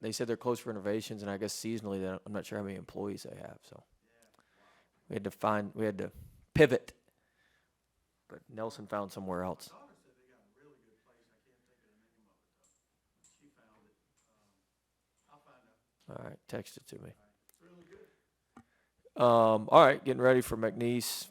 they said they're closed for renovations, and I guess seasonally, I'm not sure how many employees they have. So we had to pivot, but Nelson found somewhere My else. daughter said they got a really good place. I can't think of the name of it though. She found it. I'll find out. All right, text it to me. All right. Really good. All right, getting ready for McNeese.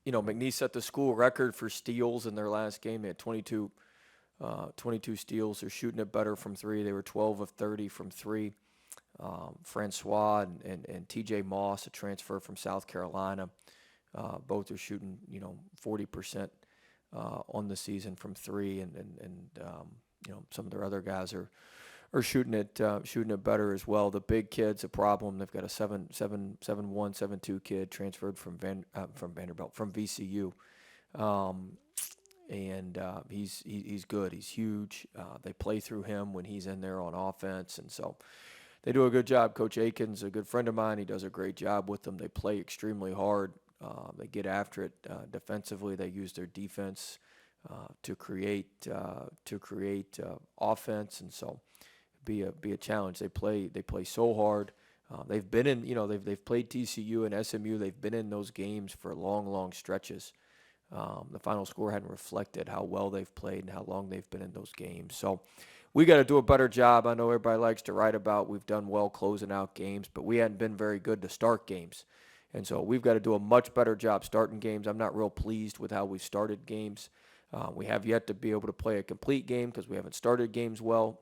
McNeese set the school record for steals in their last game. They had 22 steals. They're shooting it better from three. They were 12 of 30 from three. Francois and TJ Moss, a transfer from South Carolina, both are shooting 40% on the season from three, and some of their other guys are shooting it better as well. The big kid's a problem. They've got a 7-1, 7-2 kid transferred from Vanderbilt, from VCU. Um, and he's good. He's huge. They play through him when he's in there on offense, and so they do a good job. Coach Aiken's a good friend of mine. He does a great job with them. They play extremely hard. They get after it defensively. They use their defense to create offense, and so be a challenge. They play so hard. They've been in they've played TCU and SMU. They've been in those games for long stretches. The final score hadn't reflected how well they've played and how long they've been in those games. So we got to do a better job. I know everybody likes to write about we've done well closing out games, but we hadn't been very good to start games. And so we've got to do a much better job starting games. I'm not real pleased with how we've started games. We have yet to be able to play a complete game because we haven't started games well.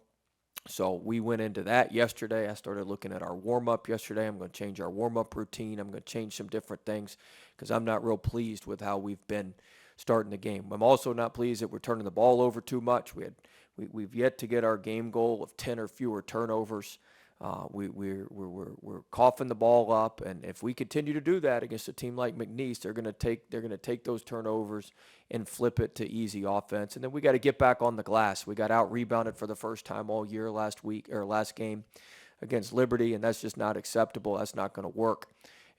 So we went into that yesterday. I started looking at our warm-up yesterday. I'm going to change our warm-up routine. I'm going to change some different things because I'm not real pleased with how we've been starting the game. I'm also not pleased that we're turning the ball over too much. We've yet to get our game goal of 10 or fewer turnovers. We're coughing the ball up, and if we continue to do that against a team like McNeese, they're going to take those turnovers and flip it to easy offense. And then we got to get back on the glass. We got out rebounded for the first time all year last game against Liberty, and that's just not acceptable. That's not going to work.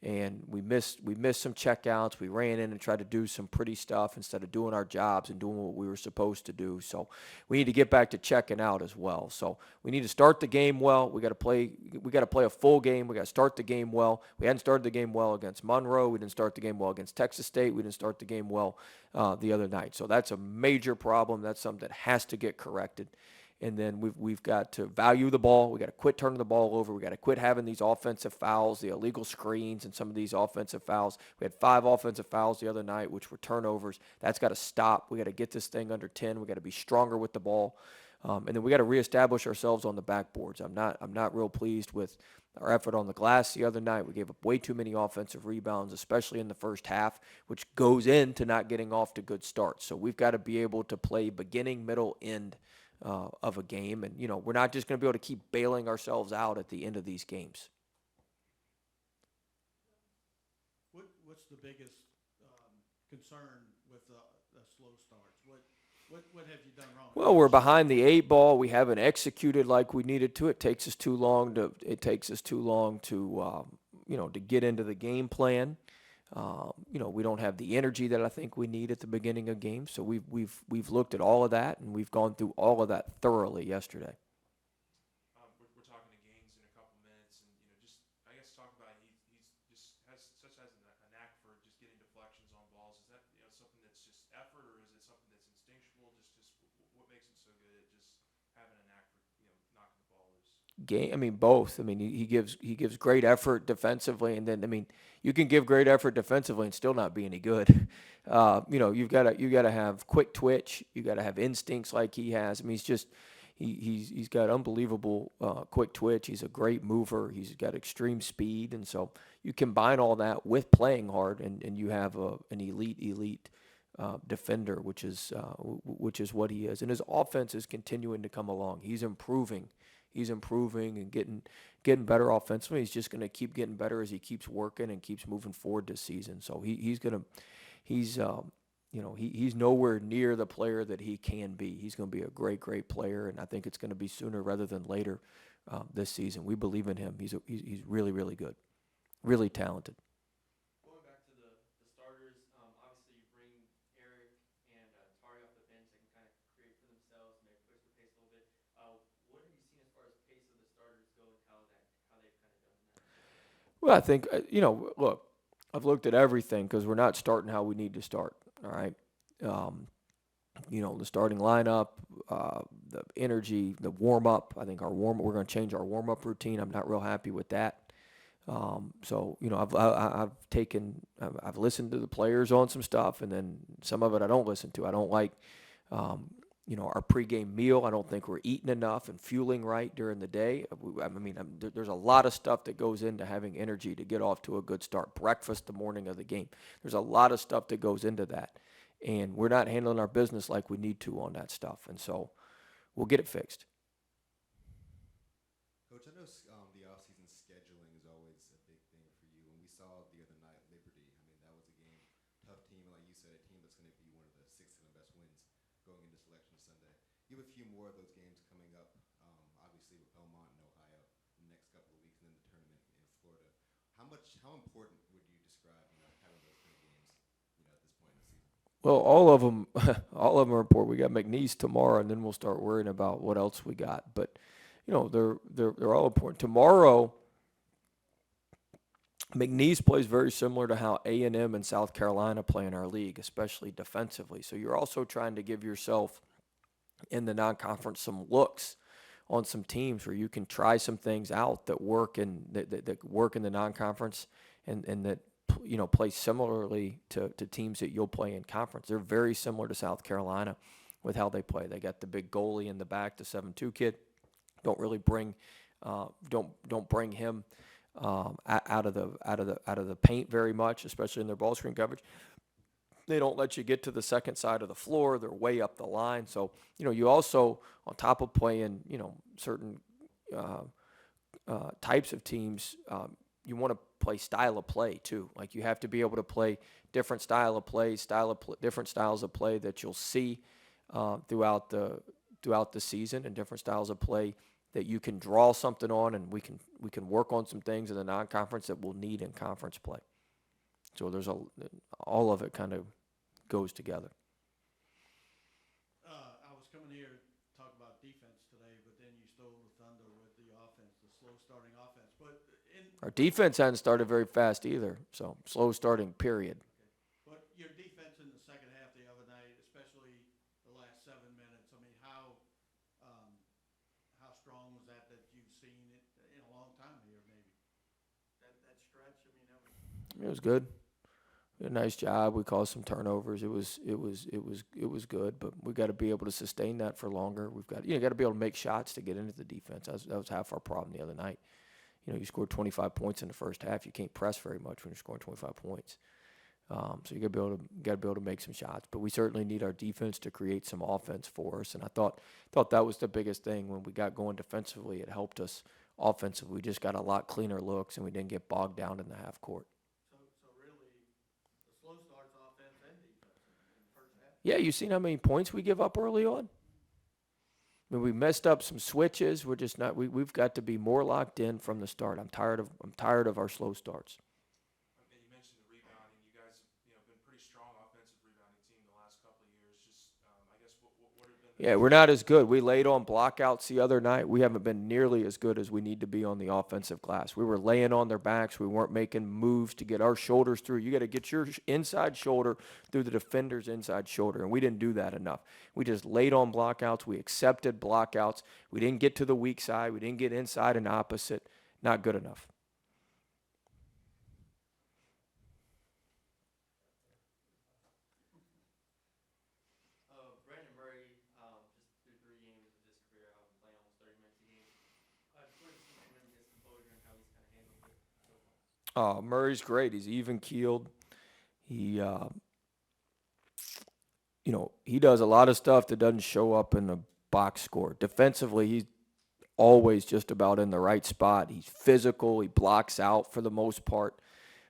And we missed some checkouts. We ran in and tried to do some pretty stuff instead of doing our jobs and doing what we were supposed to do. So we need to get back to checking out as well. So we need to start the game well. We got to play a full game. We got to start the game well. We hadn't started the game well against Monroe. We didn't start the game well against Texas State. We didn't start the game well the other night. So that's a major problem. That's something that has to get corrected. And then we've got to value the ball. We got to quit turning the ball over. We got to quit having these offensive fouls, the illegal screens, and some of these offensive fouls. We had 5 offensive fouls the other night, which were turnovers. That's got to stop. We got to get this thing under 10. We got to be stronger with the ball, and then we got to reestablish ourselves on the backboards. I'm not real pleased with our effort on the glass the other night. We gave up way too many offensive rebounds, especially in the first half, which goes into not getting off to good starts. So we've got to be able to play beginning, middle, end of a game. And, we're not just going to be able to keep bailing ourselves out at the end of these games. What's the biggest concern with the slow starts? What have you done wrong? Well, we're behind the 8 ball. We haven't executed like we needed to. It takes us too long to get into the game plan. We don't have the energy that I think we need at the beginning of games. So we've looked at all of that, and we've gone through all of that thoroughly yesterday. We're talking to Gaines in a couple minutes, and just I guess talk about he's just has a knack for just getting deflections on balls. Is that something that's just effort, or is it something that's instinctual? What makes him so good at just having a knack for knocking the ball loose? Both. He gives great effort defensively, and then you can give great effort defensively and still not be any good. You've got to have quick twitch. You got to have instincts like he has. He's got unbelievable quick twitch. He's a great mover. He's got extreme speed, and so you combine all that with playing hard, and you have an elite defender, which is what he is. And his offense is continuing to come along. He's improving. He's improving and getting better offensively. He's just going to keep getting better as he keeps working and keeps moving forward this season. So he's nowhere near the player that he can be. He's going to be a great player, and I think it's going to be sooner rather than later this season. We believe in him. He's really good, really talented. Going back to the starters, obviously you bring Eric and Tari off the bench. They can kind of create for themselves, maybe push the pace a little bit. What have you Well, I think, look, I've looked at everything because we're not starting how we need to start. All right. Um, the starting lineup, the energy, the warm up. I think we're going to change our warm up routine. I'm not real happy with that. So I've listened to the players on some stuff, and then some of it I don't listen to. I don't like, our pregame meal. I don't think we're eating enough and fueling right during the day. There's a lot of stuff that goes into having energy to get off to a good start. Breakfast the morning of the game. There's a lot of stuff that goes into that, and we're not handling our business like we need to on that stuff. And so we'll get it fixed. Coach, I know the offseason scheduling is always a big thing for you. And we saw the other night, Liberty. I mean, that was a game, tough team, like you said, a team that's going to be one of the 6-7 best wins going into Selection Sunday. You have a few more of those games coming up, obviously with Belmont in Ohio in the next couple of weeks, and then the tournament in Florida. How important would you describe, having those kind of games, at this point in the season? Well, all of them, all of them are important. We got McNeese tomorrow, and then we'll start worrying about what else we got. But they're all important. Tomorrow, McNeese plays very similar to how A&M and South Carolina play in our league, especially defensively. So you're also trying to give yourself in the non-conference some looks on some teams where you can try some things out that work that work in the non-conference and that play similarly to teams that you'll play in conference. They're very similar to South Carolina with how they play. They got the big goalie in the back, the 7'2" kid. Don't really bring don't bring him out of the paint very much, especially in their ball screen coverage. They don't let you get to the second side of the floor. They're way up the line. So, you also, on top of playing, certain types of teams, you want to play style of play too. Like you have to be able to play different style of play, different styles of play that you'll see throughout the season, and different styles of play that you can draw something on, and we can work on some things in the non-conference that we'll need in conference play. So there's all of it kind of goes together. I was coming here to talk about defense today, but then you stole the thunder with the offense, the slow starting offense. But Our defense hadn't started very fast either, so slow starting, period. But your defense in the second half the other night, especially the last 7 minutes, I mean, how strong was that you've seen it in a long time here, maybe? That stretch, I mean, that was. It was good. We did a nice job. We caused some turnovers. It was good, but we got to be able to sustain that for longer. Got to be able to make shots to get into the defense. That was half our problem the other night. You scored 25 points in the first half. You can't press very much when you're scoring 25 points. So you got to be able to make some shots. But we certainly need our defense to create some offense for us. And I thought that was the biggest thing when we got going defensively. It helped us offensively. We just got a lot cleaner looks, and we didn't get bogged down in the half court. So really, the slow starts offense and defense in the first half. Yeah, you seen how many points we give up early on? I mean, we messed up some switches. We're just not. We've got to be more locked in from the start. I'm tired of our slow starts. And you mentioned the rebounding. You guys have been pretty strong offensive rebounding team the last couple of years. Just I guess what have been. Yeah, we're not as good. We laid on blockouts the other night. We haven't been nearly as good as we need to be on the offensive glass. We were laying on their backs. We weren't making moves to get our shoulders through. You got to get your inside shoulder through the defender's inside shoulder, and we didn't do that enough. We just laid on blockouts. We accepted blockouts. We didn't get to the weak side. We didn't get inside and opposite. Not good enough. Brandon Murray, just through 3 games of his career, playing almost 30 minutes a game. Just wanted to see when he gets composure and how he's kind of handled it so far. Murray's great. He's even keeled. He he does a lot of stuff that doesn't show up in the box score. Defensively, he's always just about in the right spot. He's physical. He blocks out for the most part.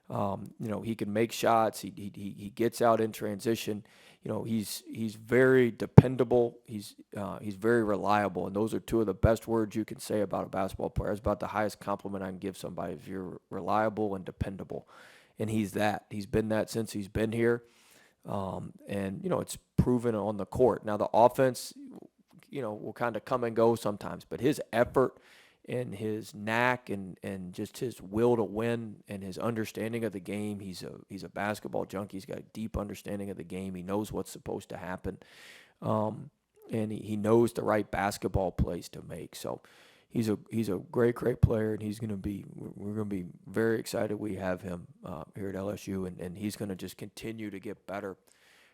He can make shots. He gets out in transition. He's very dependable. He's very reliable, and those are two of the best words you can say about a basketball player. It's about the highest compliment I can give somebody if you're reliable and dependable, and he's that. He's been that since he's been here, and it's proven on the court. Now the offense, will kind of come and go sometimes, but his effort and his knack and just his will to win and his understanding of the game. He's a basketball junkie. He's got a deep understanding of the game. He knows what's supposed to happen, and he knows the right basketball plays to make. So he's a great player, and we're gonna be very excited we have him here at LSU, and he's gonna just continue to get better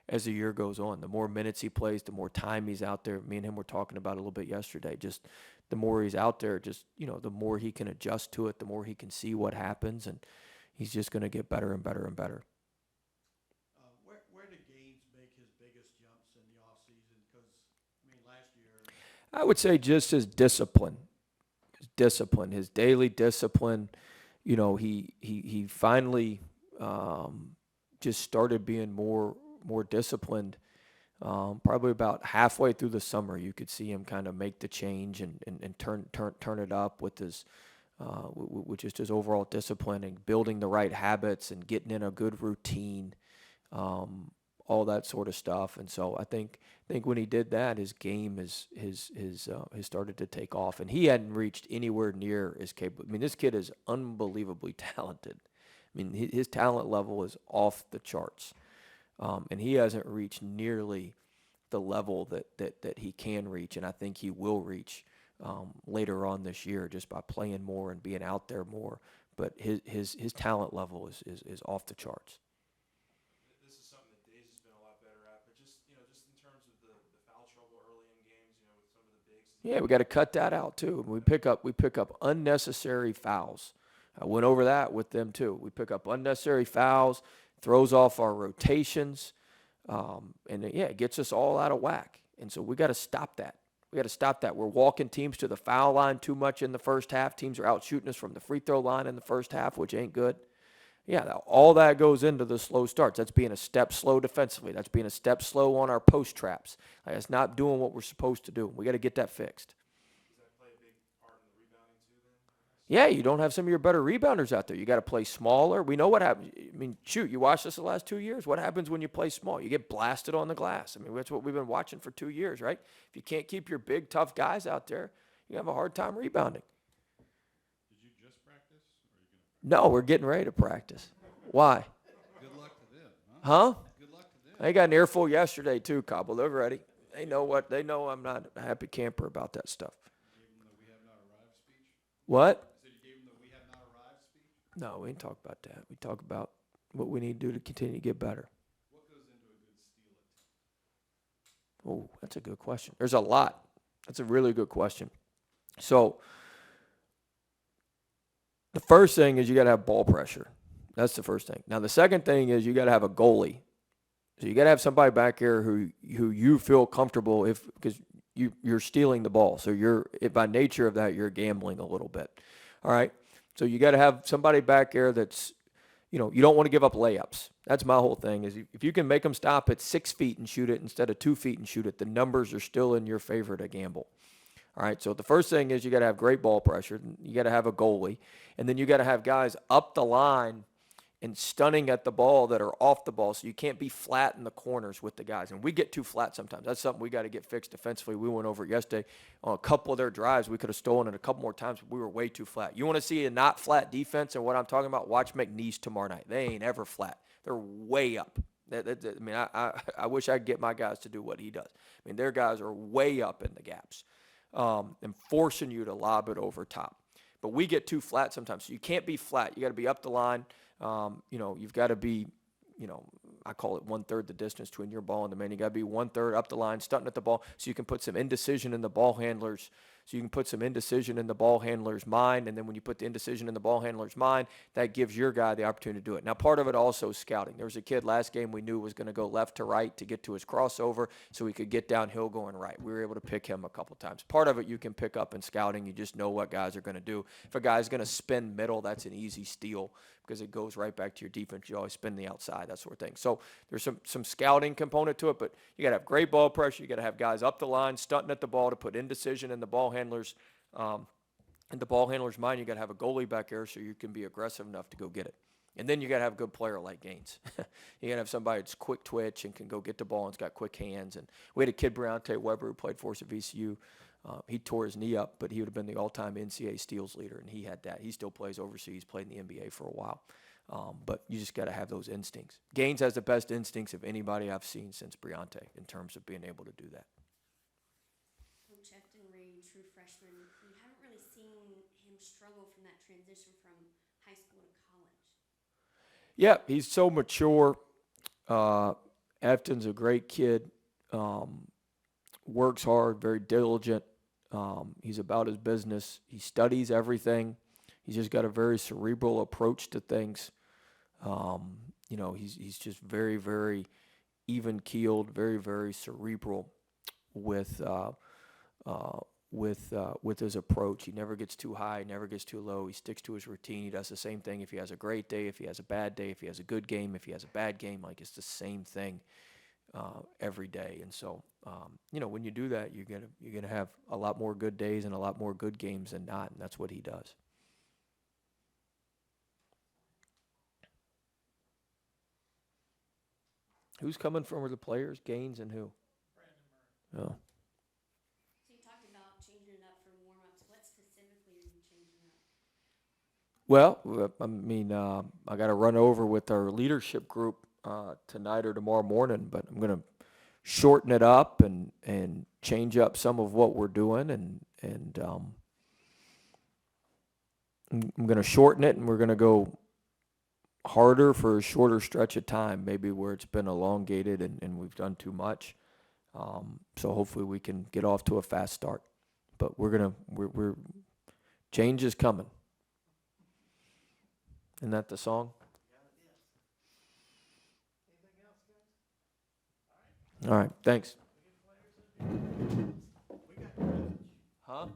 as the year goes on. The more minutes he plays, the more time he's out there. Me and him were talking about it a little bit yesterday. Just the more he's out there, just, the more he can adjust to it, the more he can see what happens, and he's just going to get better and better and better. Where did Gaines make his biggest jumps in the offseason? Because, last year. I would say just his discipline, his daily discipline. He finally just started being more disciplined. Probably about halfway through the summer, you could see him kind of make the change and turn it up with just his overall discipline and building the right habits and getting in a good routine, all that sort of stuff. And so I think when he did that, his game has started to take off, and he hadn't reached anywhere near as capable. This kid is unbelievably talented. His talent level is off the charts. And he hasn't reached nearly the level that he can reach, and I think he will reach later on this year just by playing more and being out there more. But his talent level is off the charts. This is something that Days has been a lot better at, but just in terms of the foul trouble early in games, with some of the bigs. Yeah, we got to cut that out too. We pick up unnecessary fouls. I went over that with them too. We pick up unnecessary fouls. Throws off our rotations, it gets us all out of whack. And so we got to stop that. We're walking teams to the foul line too much in the first half. Teams are out shooting us from the free throw line in the first half, which ain't good. Yeah, all that goes into the slow starts. That's being a step slow defensively. That's being a step slow on our post traps. That's not doing what we're supposed to do. We got to get that fixed. Does that play a big part in the rebounding too then? Yeah, you don't have some of your better rebounders out there. You got to play smaller. We know what happens. You watched this the last 2 years. What happens when you play small? You get blasted on the glass. That's what we've been watching for 2 years, right? If you can't keep your big, tough guys out there, you have a hard time rebounding. Did you just practice? Or are you gonna No, practice? we're getting ready to practice. Why? Good luck to them, huh? Huh? Good luck to them. They got an earful yesterday too, Cobble. They're ready. They know I'm not a happy camper about that stuff. You gave them the "we have not arrived" speech? What? I said you gave them the "we have not arrived" speech? No, we didn't talk about that. We talk about what we need to do to continue to get better. What goes into a good steal attempt? Oh, that's a good question. There's a lot. That's a really good question. So the first thing is you got to have ball pressure. That's the first thing. Now the second thing is you got to have a goalie. So you got to have somebody back here who you feel comfortable because you're stealing the ball. So by nature of that, you're gambling a little bit. All right. So you got to have somebody back there that's, you don't want to give up layups. That's my whole thing is if you can make them stop at 6 feet and shoot it instead of 2 feet and shoot it, the numbers are still in your favor to gamble. All right, so the first thing is you got to have great ball pressure. You got to have a goalie. And then you got to have guys up the line and stunning at the ball that are off the ball, so you can't be flat in the corners with the guys. And we get too flat sometimes. That's something we got to get fixed defensively. We went over it yesterday. On a couple of their drives, we could have stolen it a couple more times, but we were way too flat. You want to see a not flat defense and what I'm talking about? Watch McNeese tomorrow night. They ain't ever flat. They're way up. I wish I could get my guys to do what he does. Their guys are way up in the gaps and forcing you to lob it over top. But we get too flat sometimes. So you can't be flat. You got to be up the line. You've got to be, I call it 1/3 the distance between your ball and the man. You got to be 1/3 up the line, stunting at the ball, so you can put some indecision in the ball handlers. So you can put some indecision in the ball handler's mind, and then when you put the indecision in the ball handler's mind, that gives your guy the opportunity to do it. Now, part of it also is scouting. There was a kid last game we knew was going to go left to right to get to his crossover so he could get downhill going right. We were able to pick him a couple times. Part of it you can pick up in scouting. You just know what guys are going to do. If a guy's going to spin middle, that's an easy steal because it goes right back to your defense. You always spin the outside, that sort of thing. So there's some scouting component to it, but you got to have great ball pressure. You got to have guys up the line, stunting at the ball to put indecision in the ball handlers. In the ball handler's mind, you got to have a goalie back there so you can be aggressive enough to go get it. And then you got to have a good player like Gaines. You got to have somebody that's quick twitch and can go get the ball and's got quick hands. And we had a kid, Briante Weber, who played for us at VCU He tore his knee up, but he would have been the all-time NCAA steals leader, and he had that. He still plays overseas, played in the NBA for a while. But you just got to have those instincts. Gaines has the best instincts of anybody I've seen since Briante in terms of being able to do that. Coach Efton Reed, true freshman, you haven't really seen him struggle from that transition from high school to college. Yeah, he's so mature. Efton's a great kid. Works hard, very diligent. He's about his business. He studies everything. He's just got a very cerebral approach to things. He's just very, very even-keeled, very, very cerebral with his approach. He never gets too high, never gets too low. He sticks to his routine. He does the same thing if he has a great day, if he has a bad day, if he has a good game, if he has a bad game. Like, it's the same thing every day. And so, when you do that, you're gonna have a lot more good days and a lot more good games than not, and that's what he does. Who's coming from the players? Gaines and who? Brandon Murray. Oh. So you talked about changing it up for warm-ups. What specifically are you changing up? Well, I got to run over with our leadership group tonight or tomorrow morning, but I'm going to shorten it up and change up some of what we're doing, and I'm going to shorten it, and we're going to go harder for a shorter stretch of time, maybe where it's been elongated and we've done too much. So hopefully we can get off to a fast start. But we're change is coming. Isn't that the song? All right, thanks. We got the message. Huh?